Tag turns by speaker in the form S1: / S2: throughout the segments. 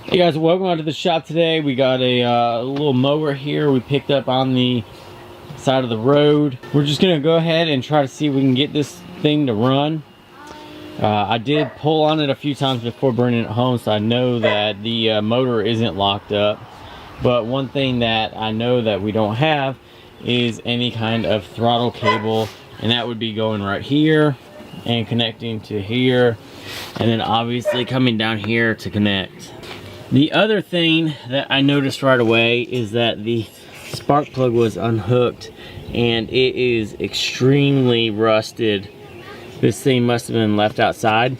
S1: Hey guys, welcome out to the shop today. We got a little mower here we picked up on the side of the road. We're just gonna go ahead and try to see if we can get this thing to run. I did pull on it a few times before bringing it home, so I know that the motor isn't locked up. But one thing that I know that we don't have is any kind of throttle cable, and that would be going right here and connecting to here, and then obviously coming down here to connect. The other thing that I noticed right away is that the spark plug was unhooked and it is extremely rusted. This thing must have been left outside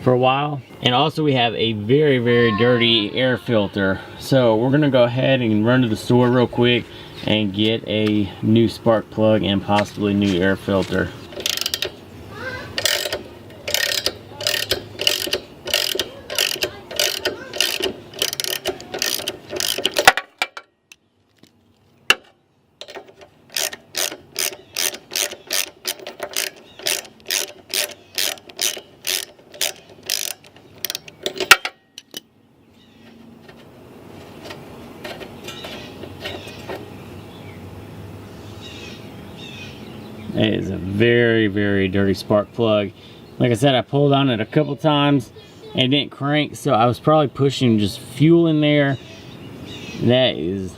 S1: for a while. And also we have a very, very dirty air filter. So we're gonna go ahead and run to the store real quick and get a new spark plug and possibly new air filter. It is a very, very dirty spark plug. Like I said, I pulled on it a couple times and it didn't crank, so I was probably pushing just fuel in there. That is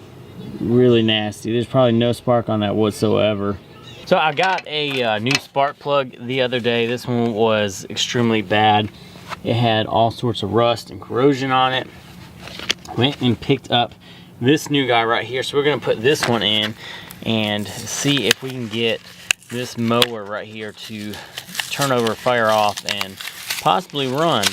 S1: really nasty. There's probably no spark on that whatsoever. So I got a new spark plug the other day. This one was extremely bad. It had all sorts of rust and corrosion on it. Went and picked up this new guy right here. So we're gonna put this one in and see if we can get this mower right here to turn over, fire off, and possibly run.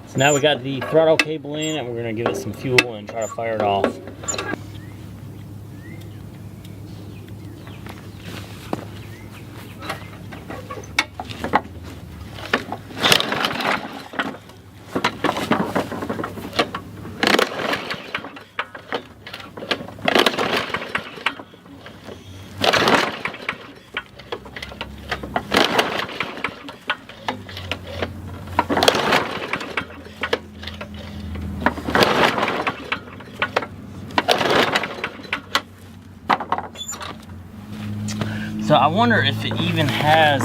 S1: So now we got the throttle cable in and we're gonna give it some fuel and try to fire it off. So I wonder if it even has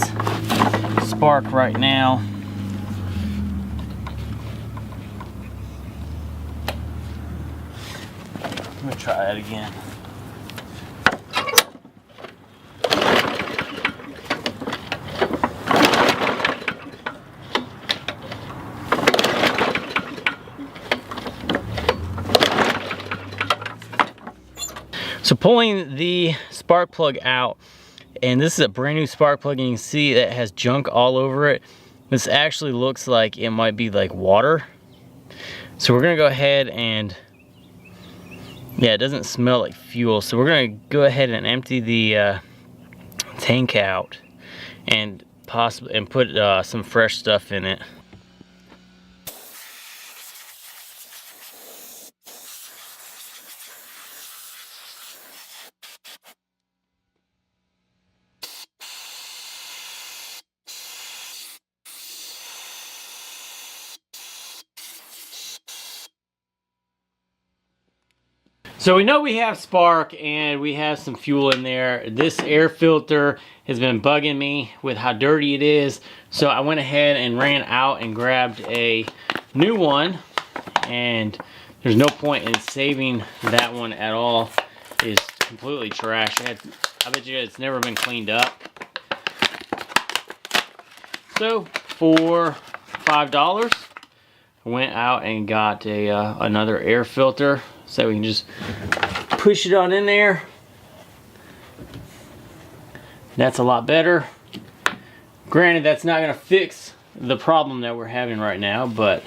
S1: spark right now. Let me try that again. So pulling the spark plug out, and this is a brand new spark plug, and you can see that it has junk all over it. This actually looks like it might be like water. So we're gonna go ahead and, yeah, it doesn't smell like fuel. So we're gonna go ahead and empty the tank out and possibly put some fresh stuff in it. So we know we have spark and we have some fuel in there. This air filter has been bugging me with how dirty it is. So I went ahead and ran out and grabbed a new one, and there's no point in saving that one at all. It's completely trash. I bet you it's never been cleaned up. So for $5, I went out and got another air filter. So we can just push it on in there. That's a lot better. Granted, that's not gonna fix the problem that we're having right now, but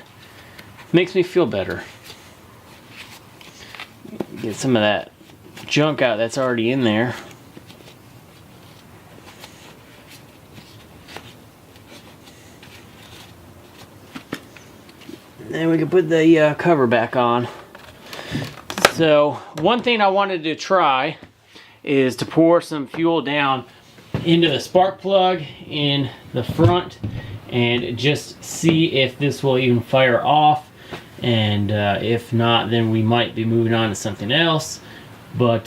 S1: makes me feel better. Get some of that junk out that's already in there. Then we can put the cover back on. So one thing I wanted to try is to pour some fuel down into the spark plug in the front and just see if this will even fire off. And if not, then we might be moving on to something else. But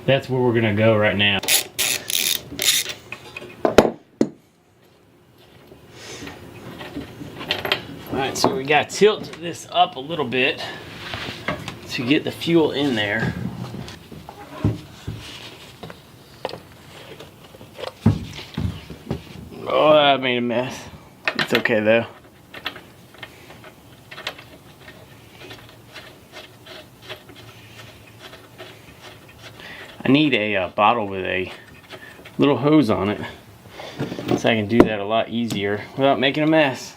S1: that's where we're gonna go right now. Alright, so we gotta tilt this up a little bit to get the fuel in there. Oh, that made a mess. It's okay though. I need a bottle with a little hose on it so I can do that a lot easier without making a mess.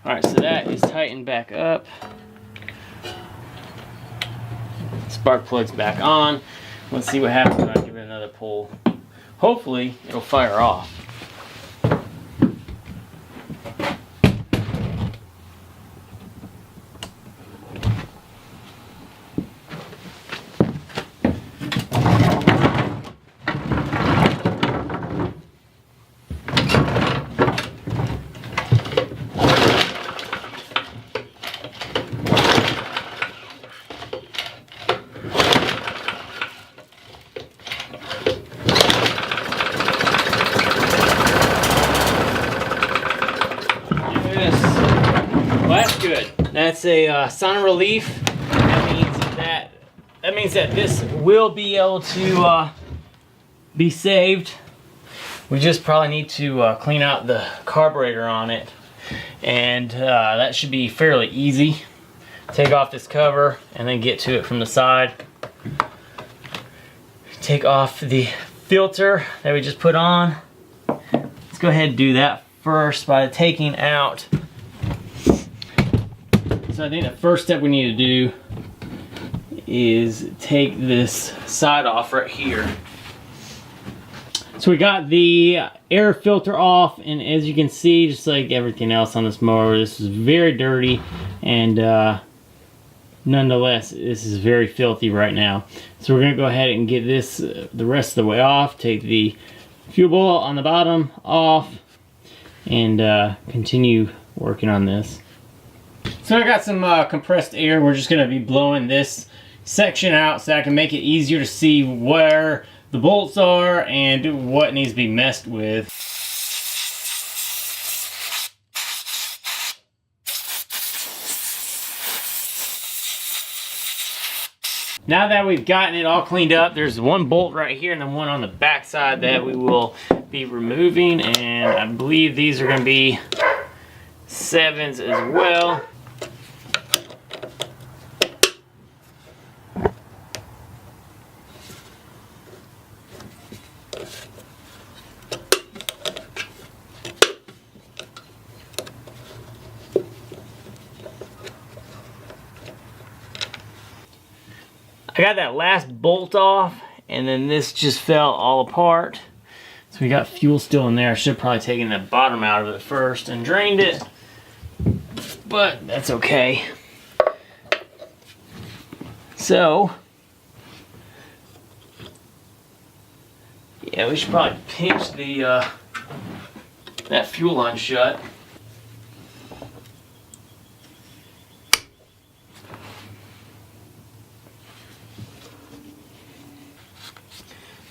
S1: Alright, so that is tightened back up. Spark plug's back on. Let's see what happens when I give it another pull. Hopefully it'll fire off. That's a sign of relief. That means that this will be able to be saved. We just probably need to clean out the carburetor on it, and that should be fairly easy. Take off this cover and then get to it from the side. Take off the filter that we just put on. Let's go ahead and do that first by taking out. So I think the first step we need to do is take this side off right here. So we got the air filter off, and as you can see, just like everything else on this mower, this is very dirty, and nonetheless, this is very filthy right now. So we're gonna go ahead and get this the rest of the way off, take the fuel bowl on the bottom off, and continue working on this. So I got some compressed air. We're just going to be blowing this section out so I can make it easier to see where the bolts are and what needs to be messed with. Now that we've gotten it all cleaned up, there's one bolt right here and then one on the back side that we will be removing, and I believe these are going to be 7s as well. I got that last bolt off, and then this just fell all apart. So we got fuel still in there. I should have probably taken the bottom out of it first and drained it, but that's okay. So, yeah, we should probably pinch the that fuel line shut.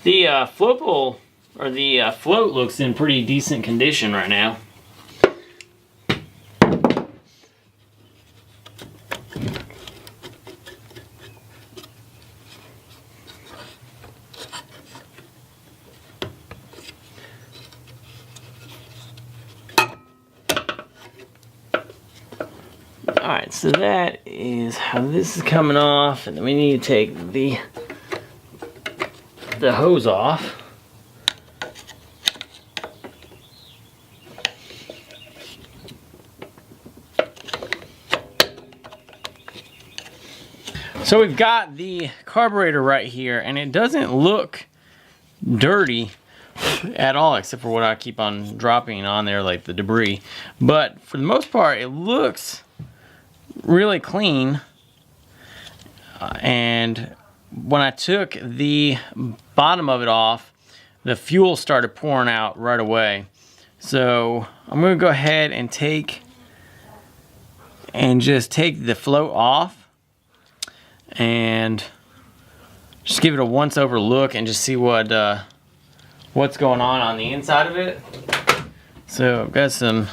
S1: The float bowl, or the float, looks in pretty decent condition right now. Alright, so that is how this is coming off, and then we need to take the hose off. So we've got the carburetor right here, and it doesn't look dirty, at all, except for what I keep on dropping on there, like the debris. But for the most part, it looks really clean. And when I took the bottom of it off, the fuel started pouring out right away. So I'm going to go ahead and just take the float off and just give it a once over look and just see what's going on the inside of it. So I've got some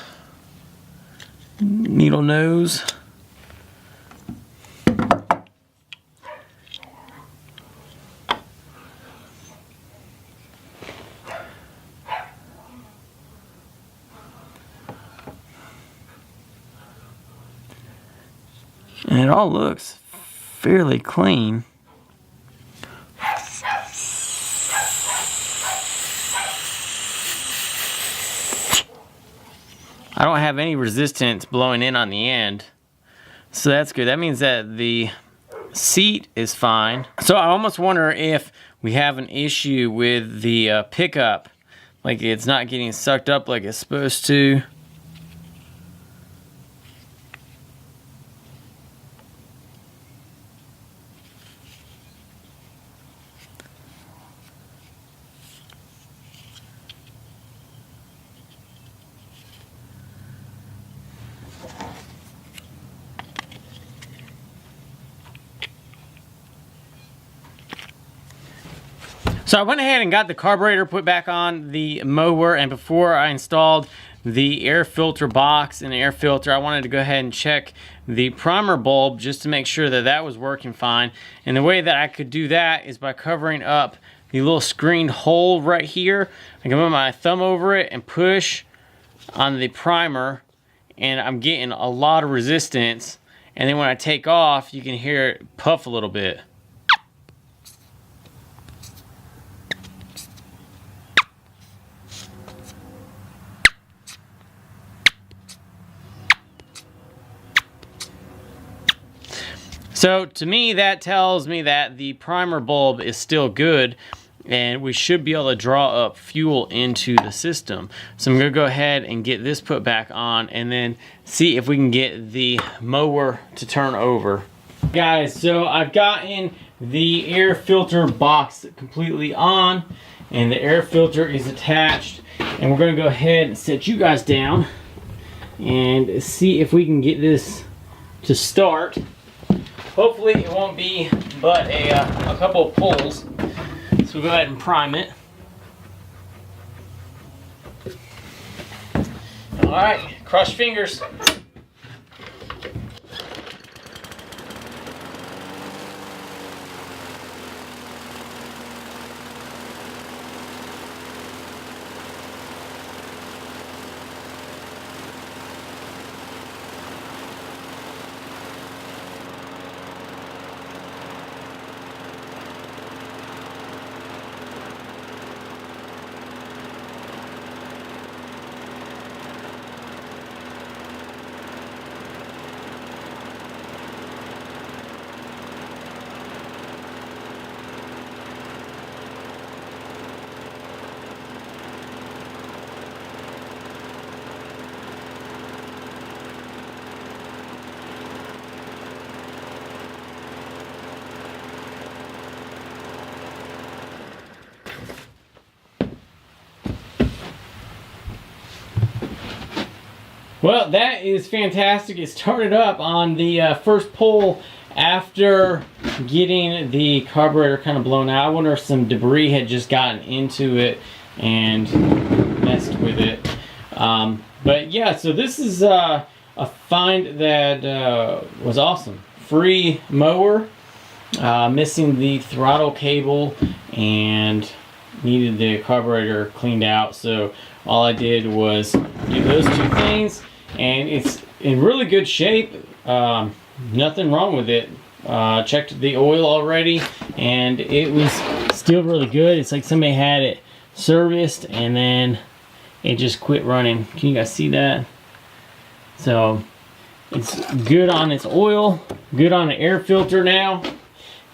S1: needle nose. And it all looks fairly clean. I don't have any resistance blowing in on the end, so that's good. That means that the seat is fine. So I almost wonder if we have an issue with the pickup, like it's not getting sucked up like it's supposed to. So I went ahead and got the carburetor put back on the mower, and before I installed the air filter box and the air filter, I wanted to go ahead and check the primer bulb just to make sure that that was working fine. And the way that I could do that is by covering up the little screened hole right here. I can put my thumb over it and push on the primer, and I'm getting a lot of resistance. And then when I take off, you can hear it puff a little bit. So to me, that tells me that the primer bulb is still good, and we should be able to draw up fuel into the system. So I'm gonna go ahead and get this put back on and then see if we can get the mower to turn over. Guys, so I've gotten the air filter box completely on, and the air filter is attached, and we're gonna go ahead and set you guys down and see if we can get this to start. Hopefully it won't be but a couple of pulls. So we'll go ahead and prime it. All right, cross your fingers. Well, that is fantastic. It started up on the first pull after getting the carburetor kind of blown out. I wonder if some debris had just gotten into it and messed with it. But yeah, so this is a find that was awesome. Free mower, missing the throttle cable, and needed the carburetor cleaned out. So all I did was do those two things, and it's in really good shape. Nothing wrong with it. Checked the oil already, and it was still really good. It's like somebody had it serviced and then it just quit running. Can you guys see that? So it's good on its oil, good on the air filter now,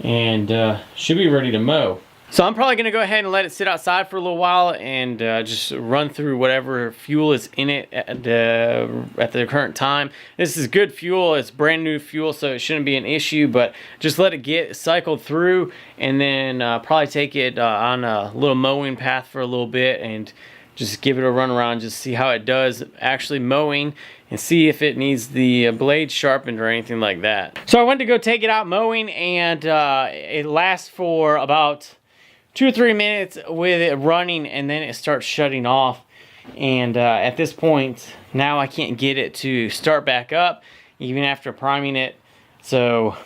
S1: and should be ready to mow. So I'm probably going to go ahead and let it sit outside for a little while and just run through whatever fuel is in it at the current time. This is good fuel. It's brand new fuel, so it shouldn't be an issue, but just let it get cycled through, and then probably take it on a little mowing path for a little bit and just give it a run around, just see how it does actually mowing, and see if it needs the blade sharpened or anything like that. So I went to go take it out mowing, and it lasts for about 2 or 3 minutes with it running, and then it starts shutting off. And at this point, now I can't get it to start back up, even after priming it. So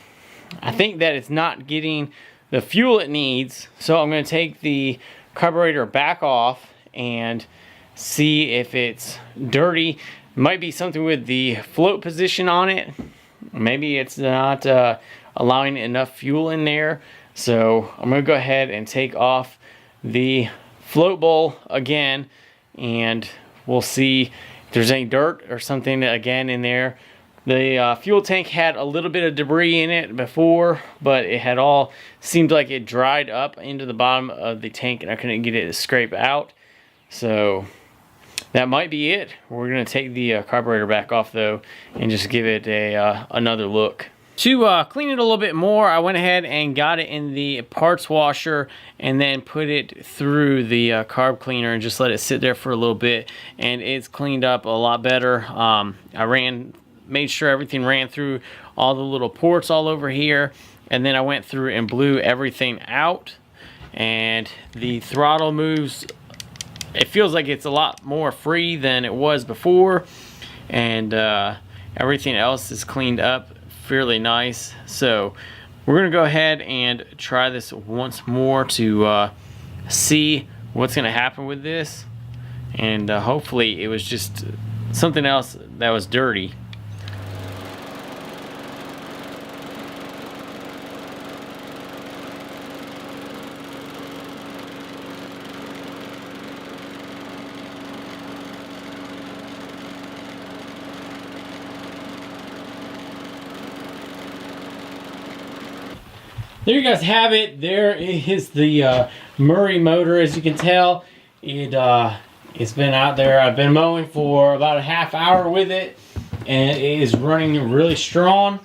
S1: I think that it's not getting the fuel it needs. So I'm going to take the carburetor back off and see if it's dirty. Might be something with the float position on it. Maybe it's not allowing enough fuel in there. So I'm going to go ahead and take off the float bowl again, and we'll see if there's any dirt or something again in there. The fuel tank had a little bit of debris in it before, but it had all seemed like it dried up into the bottom of the tank, and I couldn't get it to scrape out. So that might be it. We're going to take the carburetor back off though and just give it another look. To clean it a little bit more, I went ahead and got it in the parts washer and then put it through the carb cleaner and just let it sit there for a little bit, and it's cleaned up a lot better. I made sure everything ran through all the little ports all over here, and then I went through and blew everything out, and the throttle moves. It feels like it's a lot more free than it was before, and everything else is cleaned up fairly nice. So we're gonna go ahead and try this once more to see what's gonna happen with this, and hopefully it was just something else that was dirty. There you guys have it. There is the Murray motor. As you can tell, it's been out there. I've been mowing for about a half hour with it, and it is running really strong.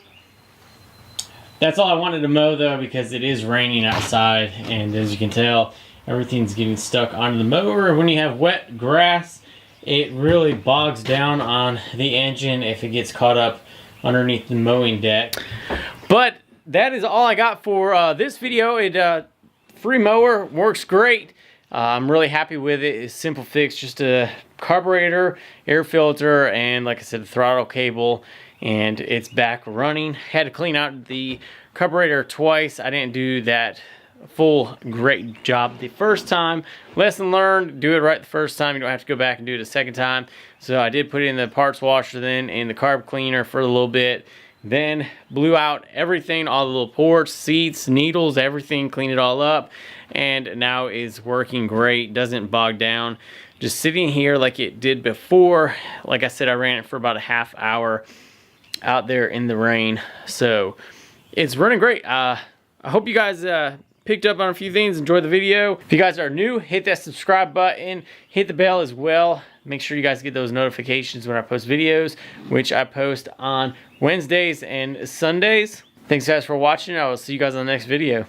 S1: That's all I wanted to mow though, because it is raining outside, and as you can tell, everything's getting stuck onto the mower. And when you have wet grass, it really bogs down on the engine if it gets caught up underneath the mowing deck. But that is all I got for this video. Free mower, works great. I'm really happy with it. It's a simple fix, just a carburetor, air filter, and like I said, the throttle cable, and it's back running. Had to clean out the carburetor twice. I didn't do that full great job the first time. Lesson learned, do it right the first time. You don't have to go back and do it a second time. So I did put it in the parts washer then in the carb cleaner for a little bit. Then blew out everything, all the little ports, seats, needles, everything, cleaned it all up, and now is working great. Doesn't bog down. Just sitting here like it did before. Like I said, I ran it for about a half hour out there in the rain. So it's running great. I hope you guys picked up on a few things, enjoyed the video. If you guys are new, hit that subscribe button, hit the bell as well. Make sure you guys get those notifications when I post videos, which I post on Wednesdays and Sundays. Thanks guys for watching. I will see you guys on the next video.